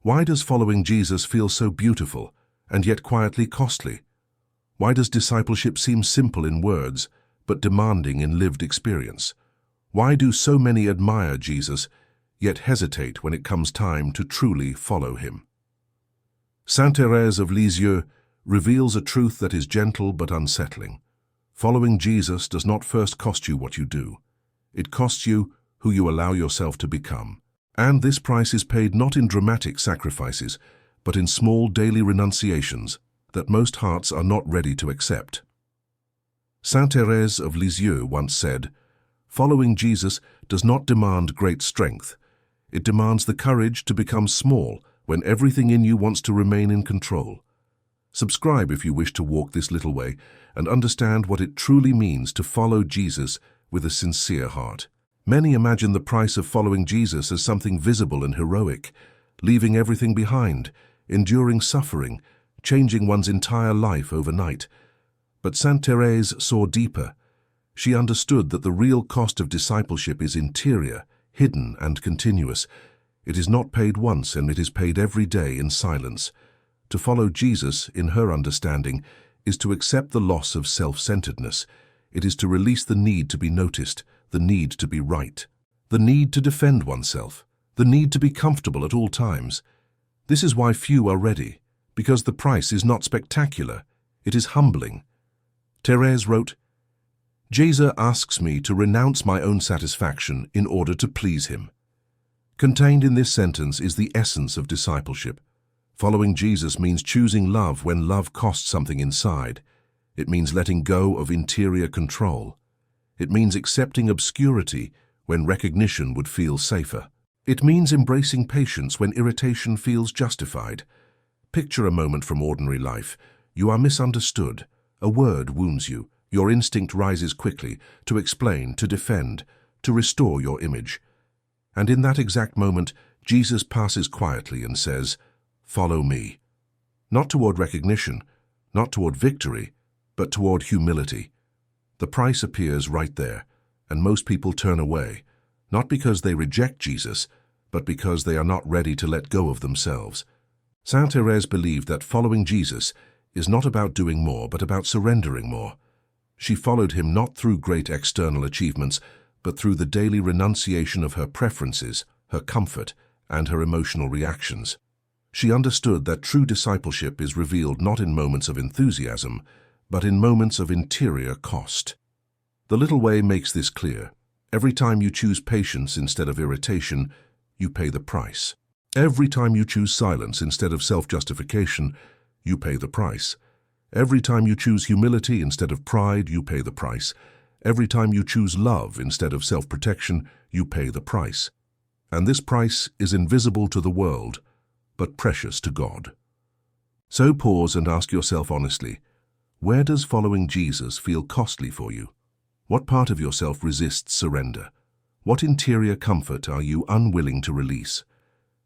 Why does following Jesus feel so beautiful and yet quietly costly? Why does discipleship seem simple in words but demanding in lived experience? Why do so many admire Jesus yet hesitate when it comes time to truly follow him? Saint Thérèse of Lisieux reveals a truth that is gentle but unsettling. Following Jesus does not first cost you what you do. It costs you who you allow yourself to become. And this price is paid not in dramatic sacrifices, but in small daily renunciations that most hearts are not ready to accept. Saint Thérèse of Lisieux once said, "Following Jesus does not demand great strength. It demands the courage to become small when everything in you wants to remain in control." Subscribe if you wish to walk this little way and understand what it truly means to follow Jesus with a sincere heart. Many imagine the price of following Jesus as something visible and heroic, leaving everything behind, enduring suffering, changing one's entire life overnight. But Saint Thérèse saw deeper. She understood that the real cost of discipleship is interior, hidden and continuous. It is not paid once, and it is paid every day in silence. To follow Jesus, in her understanding, is to accept the loss of self-centeredness. It is to release the need to be noticed, the need to be right, the need to defend oneself, the need to be comfortable at all times. This is why few are ready, because the price is not spectacular, it is humbling. Thérèse wrote, "Jesus asks me to renounce my own satisfaction in order to please him." Contained in this sentence is the essence of discipleship. Following Jesus means choosing love when love costs something inside. It means letting go of interior control. It means accepting obscurity when recognition would feel safer. It means embracing patience when irritation feels justified. Picture a moment from ordinary life. You are misunderstood. A word wounds you. Your instinct rises quickly to explain, to defend, to restore your image. And in that exact moment, Jesus passes quietly and says, "Follow me." Not toward recognition, not toward victory, but toward humility. The price appears right there, and most people turn away, not because they reject Jesus, but because they are not ready to let go of themselves. Saint Thérèse believed that following Jesus is not about doing more, but about surrendering more. She followed him not through great external achievements, but through the daily renunciation of her preferences, her comfort, and her emotional reactions. She understood that true discipleship is revealed not in moments of enthusiasm, but in moments of interior cost. The little way makes this clear. Every time you choose patience instead of irritation, you pay the price. Every time you choose silence instead of self-justification, you pay the price. Every time you choose humility instead of pride, you pay the price. Every time you choose love instead of self-protection, you pay the price. And this price is invisible to the world, but precious to God. So pause and ask yourself honestly, where does following Jesus feel costly for you? What part of yourself resists surrender? What interior comfort are you unwilling to release?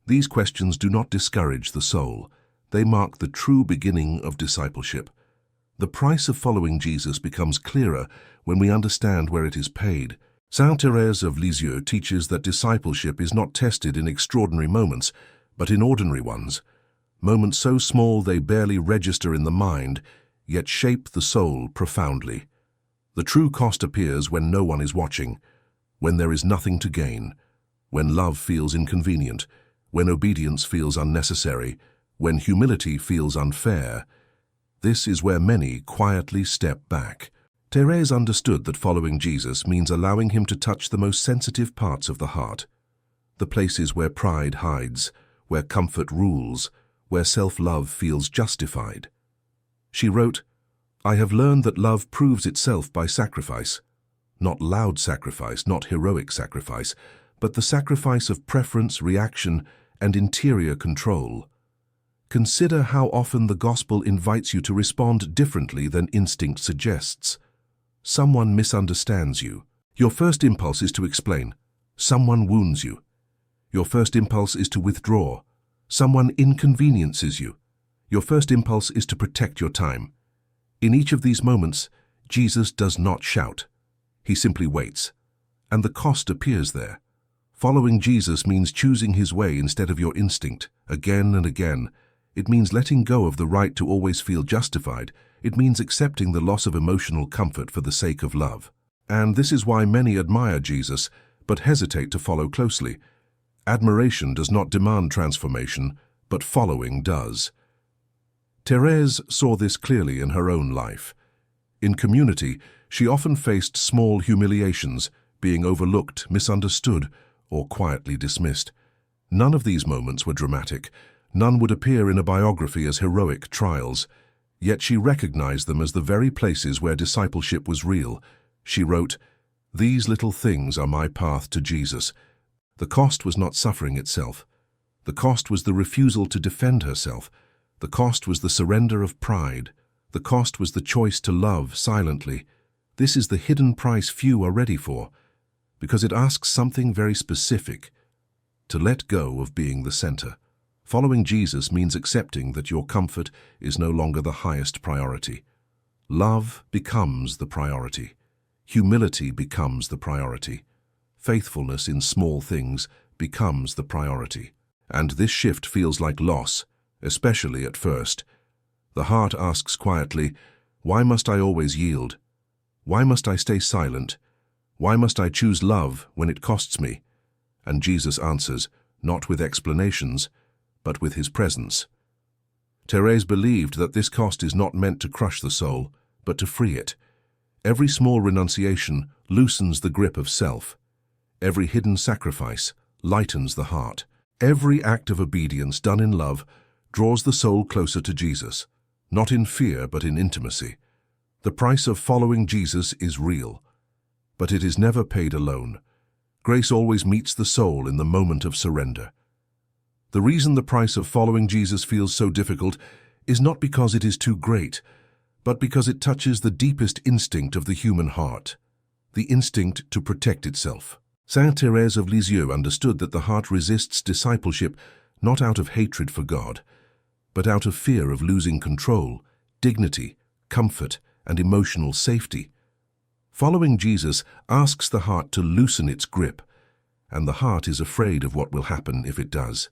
These questions do not discourage the soul. They mark the true beginning of discipleship. The price of following Jesus becomes clearer when we understand where it is paid. Saint Thérèse of Lisieux teaches that discipleship is not tested in extraordinary moments, but in ordinary ones. Moments so small they barely register in the mind, yet shape the soul profoundly. The true cost appears when no one is watching, when there is nothing to gain, when love feels inconvenient, when obedience feels unnecessary, when humility feels unfair. This is where many quietly step back. Thérèse understood that following Jesus means allowing him to touch the most sensitive parts of the heart, the places where pride hides, where comfort rules, where self-love feels justified. She wrote, "I have learned that love proves itself by sacrifice, not loud sacrifice, not heroic sacrifice, but the sacrifice of preference, reaction, and interior control. Consider how often the gospel invites you to respond differently than instinct suggests. Someone misunderstands you. Your first impulse is to explain. Someone wounds you. Your first impulse is to withdraw. Someone inconveniences you. Your first impulse is to protect your time. In each of these moments, Jesus does not shout. He simply waits. And the cost appears there. Following Jesus means choosing his way instead of your instinct, again and again. It means letting go of the right to always feel justified. It means accepting the loss of emotional comfort for the sake of love. And this is why many admire Jesus, but hesitate to follow closely. Admiration does not demand transformation, but following does. Thérèse saw this clearly in her own life. In community, she often faced small humiliations, being overlooked, misunderstood, or quietly dismissed. None of these moments were dramatic. None would appear in a biography as heroic trials. Yet she recognized them as the very places where discipleship was real. She wrote, "These little things are my path to Jesus." The cost was not suffering itself. The cost was the refusal to defend herself. The cost was the surrender of pride. The cost was the choice to love silently. This is the hidden price few are ready for, because it asks something very specific: to let go of being the center. Following Jesus means accepting that your comfort is no longer the highest priority. Love becomes the priority. Humility becomes the priority. Faithfulness in small things becomes the priority. And this shift feels like loss, especially at first. The heart asks quietly, why must I always yield? Why must I stay silent? Why must I choose love when it costs me? And Jesus answers, not with explanations, but with his presence. Thérèse believed that this cost is not meant to crush the soul, but to free it. Every small renunciation loosens the grip of self. Every hidden sacrifice lightens the heart. Every act of obedience done in love draws the soul closer to Jesus, not in fear but in intimacy. The price of following Jesus is real, but it is never paid alone. Grace always meets the soul in the moment of surrender. The reason the price of following Jesus feels so difficult is not because it is too great, but because it touches the deepest instinct of the human heart, the instinct to protect itself. Saint Thérèse of Lisieux understood that the heart resists discipleship not out of hatred for God, but out of fear of losing control, dignity, comfort, and emotional safety. Following Jesus asks the heart to loosen its grip, and the heart is afraid of what will happen if it does.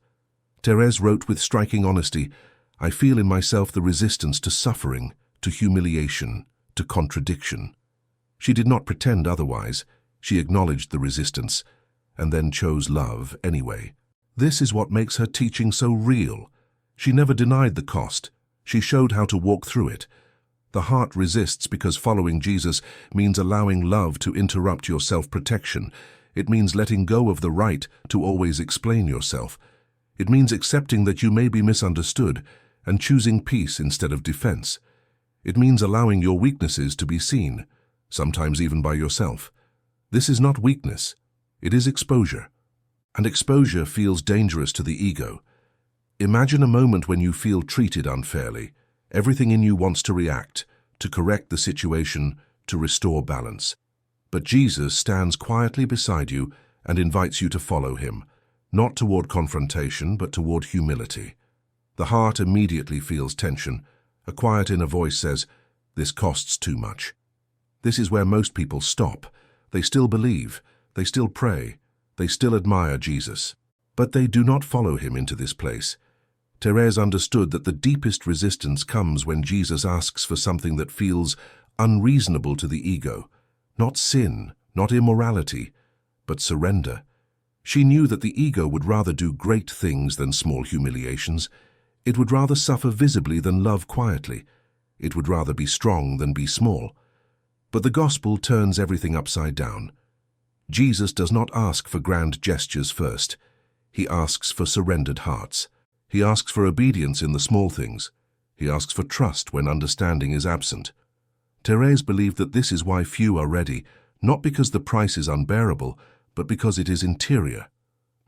Thérèse wrote with striking honesty, "I feel in myself the resistance to suffering, to humiliation, to contradiction." She did not pretend otherwise. She acknowledged the resistance, and then chose love anyway. This is what makes her teaching so real. She never denied the cost. She showed how to walk through it. The heart resists because following Jesus means allowing love to interrupt your self-protection. It means letting go of the right to always explain yourself. It means accepting that you may be misunderstood and choosing peace instead of defense. It means allowing your weaknesses to be seen, sometimes even by yourself. This is not weakness, it is exposure. And exposure feels dangerous to the ego. Imagine a moment when you feel treated unfairly. Everything in you wants to react, to correct the situation, to restore balance. But Jesus stands quietly beside you and invites you to follow him, not toward confrontation, but toward humility. The heart immediately feels tension. A quiet inner voice says, "This costs too much." This is where most people stop. They still believe, they still pray, they still admire Jesus. But they do not follow him into this place. Thérèse understood that the deepest resistance comes when Jesus asks for something that feels unreasonable to the ego. Not sin, not immorality, but surrender. She knew that the ego would rather do great things than small humiliations. It would rather suffer visibly than love quietly. It would rather be strong than be small. But the gospel turns everything upside down. Jesus does not ask for grand gestures first. He asks for surrendered hearts. He asks for obedience in the small things. He asks for trust when understanding is absent. Thérèse believed that this is why few are ready, not because the price is unbearable, but because it is interior.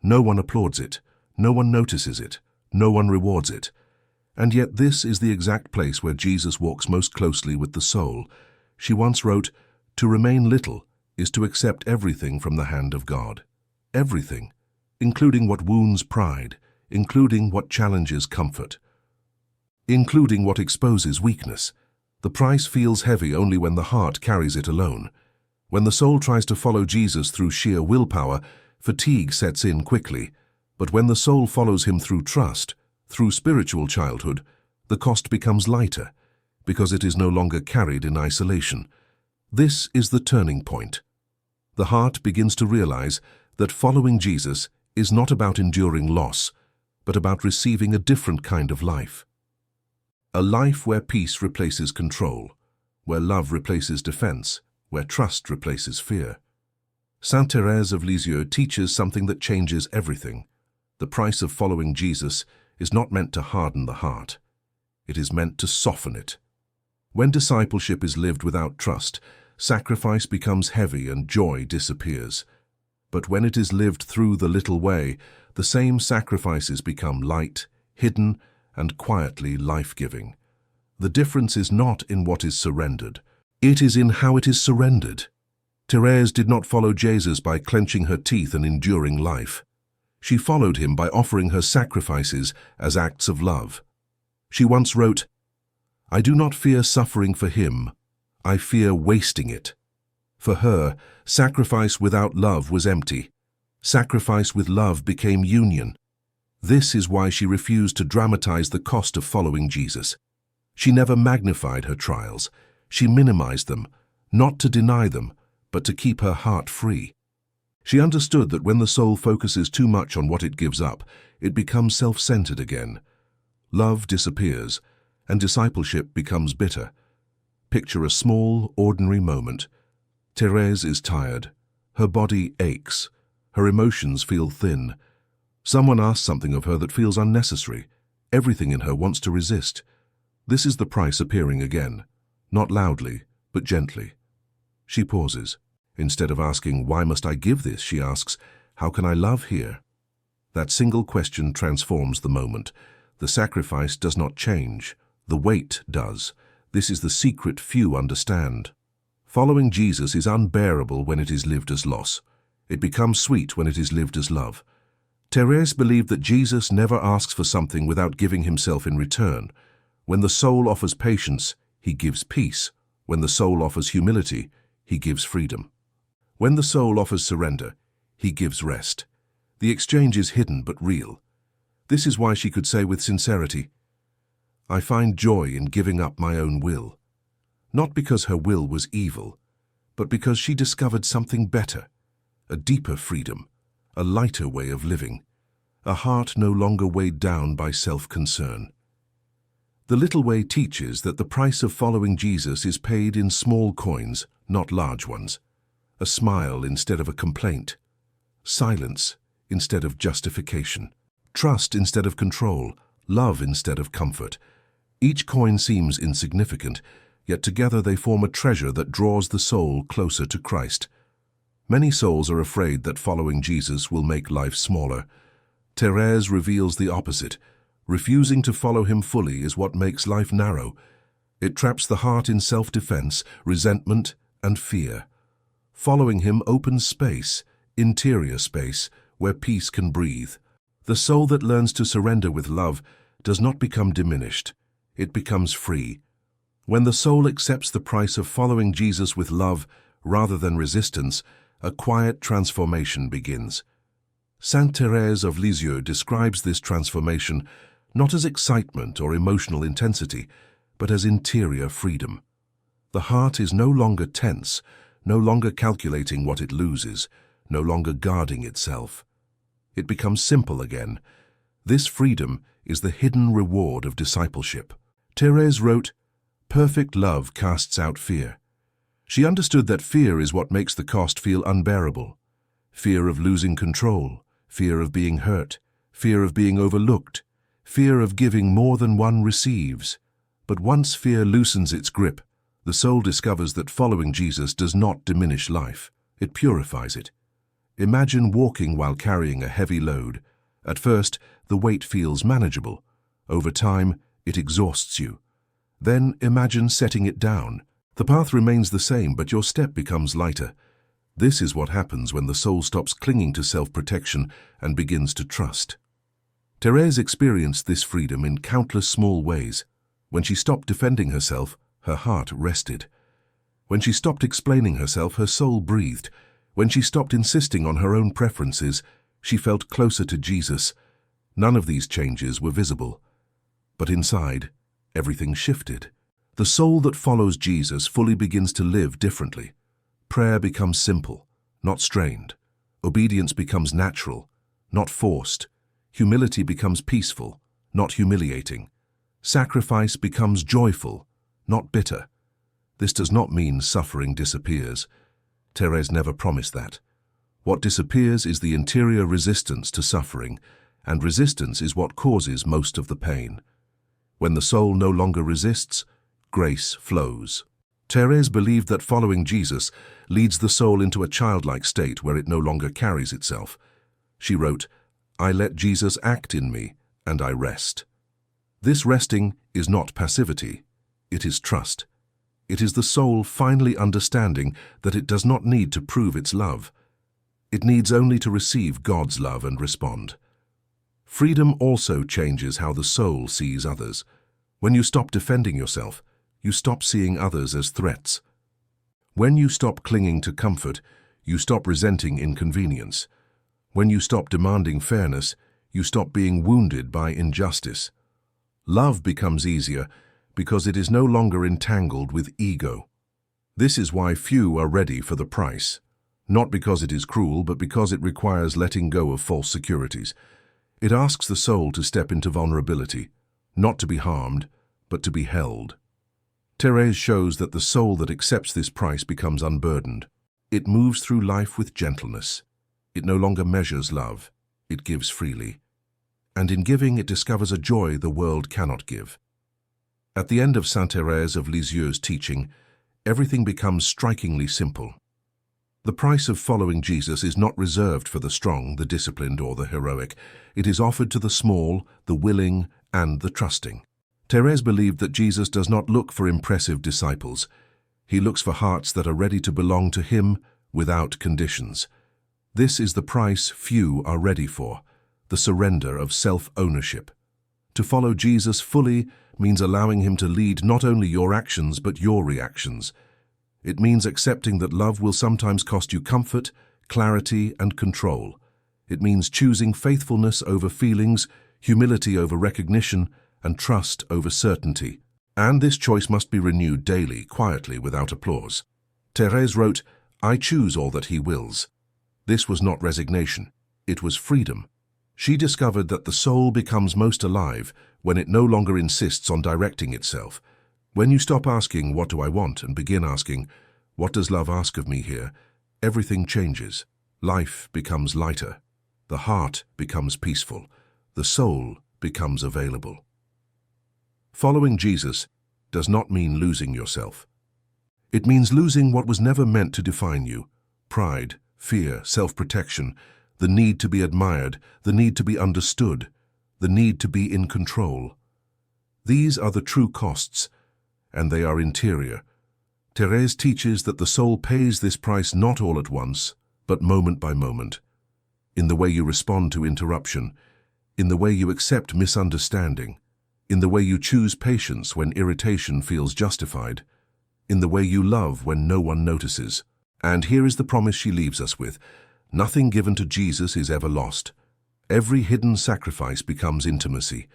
No one applauds it. No one notices it. No one rewards it. And yet this is the exact place where Jesus walks most closely with the soul. She once wrote, "To remain little is to accept everything from the hand of God. Everything, including what wounds pride, including what challenges comfort, including what exposes weakness. The price feels heavy only when the heart carries it alone. When the soul tries to follow Jesus through sheer willpower, Fatigue sets in quickly, but when the soul follows him through trust, through spiritual childhood, the cost becomes lighter, because it is no longer carried in isolation. This is the turning point. The heart begins to realize that following Jesus is not about enduring loss, but about receiving a different kind of life. A life where peace replaces control, where love replaces defense, where trust replaces fear. Saint Thérèse of Lisieux teaches something that changes everything. The price of following Jesus is not meant to harden the heart. It is meant to soften it. When discipleship is lived without trust, sacrifice becomes heavy and joy disappears. But when it is lived through the little way, the same sacrifices become light, hidden, and quietly life-giving. The difference is not in what is surrendered. It is in how it is surrendered. Thérèse did not follow Jesus by clenching her teeth and enduring life. She followed him by offering her sacrifices as acts of love. She once wrote, "I do not fear suffering for him, I fear wasting it." For her, sacrifice without love was empty. Sacrifice with love became union. This is why she refused to dramatize the cost of following Jesus. She never magnified her trials. She minimized them, not to deny them, but to keep her heart free. She understood that when the soul focuses too much on what it gives up, it becomes self-centered again. Love disappears, and discipleship becomes bitter. Picture a small, ordinary moment. Thérèse is tired. Her body aches. Her emotions feel thin. Someone asks something of her that feels unnecessary. Everything in her wants to resist. This is the price appearing again, not loudly, but gently. She pauses. Instead of asking, "Why must I give this?" she asks, "How can I love here?" That single question transforms the moment. The sacrifice does not change. The weight does. This is the secret few understand. Following Jesus is unbearable when it is lived as loss. It becomes sweet when it is lived as love. Thérèse believed that Jesus never asks for something without giving himself in return. When the soul offers patience, he gives peace. When the soul offers humility, he gives freedom. When the soul offers surrender, he gives rest. The exchange is hidden but real. This is why she could say with sincerity, "I find joy in giving up my own will." Not because her will was evil, but because she discovered something better, a deeper freedom, a lighter way of living, a heart no longer weighed down by self-concern. The little way teaches that the price of following Jesus is paid in small coins, not large ones. A smile instead of a complaint. Silence instead of justification. Trust instead of control. Love instead of comfort. Each coin seems insignificant, yet together they form a treasure that draws the soul closer to Christ. Many souls are afraid that following Jesus will make life smaller. Thérèse reveals the opposite. Refusing to follow him fully is what makes life narrow. It traps the heart in self-defense, resentment, and fear. Following him opens space, interior space, where peace can breathe. The soul that learns to surrender with love does not become diminished. It becomes free. When the soul accepts the price of following Jesus with love rather than resistance, a quiet transformation begins. Saint Thérèse of Lisieux describes this transformation not as excitement or emotional intensity, but as interior freedom. The heart is no longer tense, no longer calculating what it loses, no longer guarding itself. It becomes simple again. This freedom is the hidden reward of discipleship. Thérèse wrote, "Perfect love casts out fear." She understood that fear is what makes the cost feel unbearable. Fear of losing control, fear of being hurt, fear of being overlooked, fear of giving more than one receives. But once fear loosens its grip, the soul discovers that following Jesus does not diminish life. It purifies it. Imagine walking while carrying a heavy load. At first, the weight feels manageable. Over time, it exhausts you. Then imagine setting it down. The path remains the same, but your step becomes lighter. This is what happens when the soul stops clinging to self-protection and begins to trust. Thérèse experienced this freedom in countless small ways. When she stopped defending herself, her heart rested. When she stopped explaining herself, her soul breathed. When she stopped insisting on her own preferences, she felt closer to Jesus. None of these changes were visible. But inside, everything shifted. The soul that follows Jesus fully begins to live differently. Prayer becomes simple, not strained. Obedience becomes natural, not forced. Humility becomes peaceful, not humiliating. Sacrifice becomes joyful, not bitter. This does not mean suffering disappears. Thérèse never promised that. What disappears is the interior resistance to suffering, and resistance is what causes most of the pain. When the soul no longer resists, grace flows. Thérèse believed that following Jesus leads the soul into a childlike state where it no longer carries itself. She wrote, "I let Jesus act in me, and I rest." This resting is not passivity, it is trust. It is the soul finally understanding that it does not need to prove its love. It needs only to receive God's love and respond. Freedom also changes how the soul sees others. When you stop defending yourself, you stop seeing others as threats. When you stop clinging to comfort, you stop resenting inconvenience. When you stop demanding fairness, you stop being wounded by injustice. Love becomes easier because it is no longer entangled with ego. This is why few are ready for the price. Not because it is cruel, but because it requires letting go of false securities. It asks the soul to step into vulnerability, not to be harmed, but to be held. Thérèse shows that the soul that accepts this price becomes unburdened. It moves through life with gentleness. It no longer measures love. It gives freely. And in giving, it discovers a joy the world cannot give. At the end of Saint Thérèse of Lisieux's teaching, everything becomes strikingly simple. The price of following Jesus is not reserved for the strong, the disciplined, or the heroic. It is offered to the small, the willing, and the trusting. Thérèse believed that Jesus does not look for impressive disciples. He looks for hearts that are ready to belong to Him without conditions. This is the price few are ready for, the surrender of self-ownership. To follow Jesus fully means allowing Him to lead not only your actions but your reactions. It means accepting that love will sometimes cost you comfort, clarity, and control. It means choosing faithfulness over feelings, humility over recognition, and trust over certainty. And this choice must be renewed daily, quietly, without applause. Thérèse wrote, "I choose all that He wills." This was not resignation, it was freedom. She discovered that the soul becomes most alive when it no longer insists on directing itself. When you stop asking, "What do I want?" and begin asking, "What does love ask of me here?" everything changes. Life becomes lighter. The heart becomes peaceful. The soul becomes available. Following Jesus does not mean losing yourself. It means losing what was never meant to define you: pride, fear, self-protection, the need to be admired, the need to be understood, the need to be in control. These are the true costs, and they are interior. Thérèse teaches that the soul pays this price not all at once, but moment by moment. In the way you respond to interruption, in the way you accept misunderstanding, in the way you choose patience when irritation feels justified, in the way you love when no one notices. And here is the promise she leaves us with: nothing given to Jesus is ever lost. Every hidden sacrifice becomes intimacy.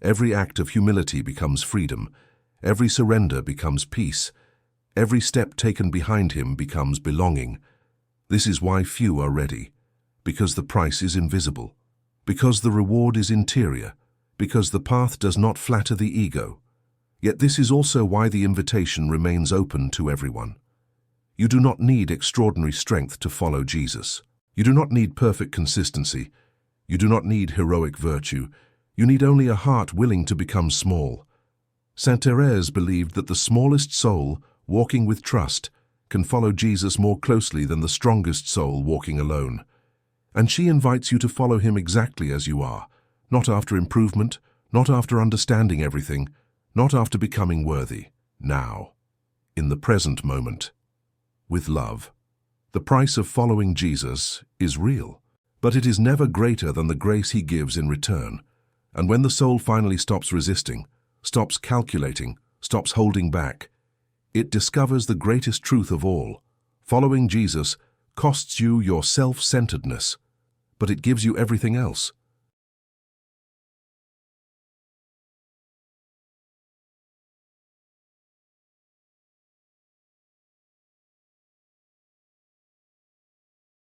Every act of humility becomes freedom. Every surrender becomes peace. Every step taken behind Him becomes belonging. This is why few are ready, because the price is invisible, because the reward is interior, because the path does not flatter the ego. Yet this is also why the invitation remains open to everyone. You do not need extraordinary strength to follow Jesus. You do not need perfect consistency. You do not need heroic virtue. You need only a heart willing to become small. Saint Thérèse believed that the smallest soul, walking with trust, can follow Jesus more closely than the strongest soul walking alone. And she invites you to follow Him exactly as you are, not after improvement, not after understanding everything, not after becoming worthy. Now, in the present moment, with love. The price of following Jesus is real, but it is never greater than the grace He gives in return. And when the soul finally stops resisting, stops calculating, stops holding back, it discovers the greatest truth of all. Following Jesus costs you your self-centeredness, but it gives you everything else.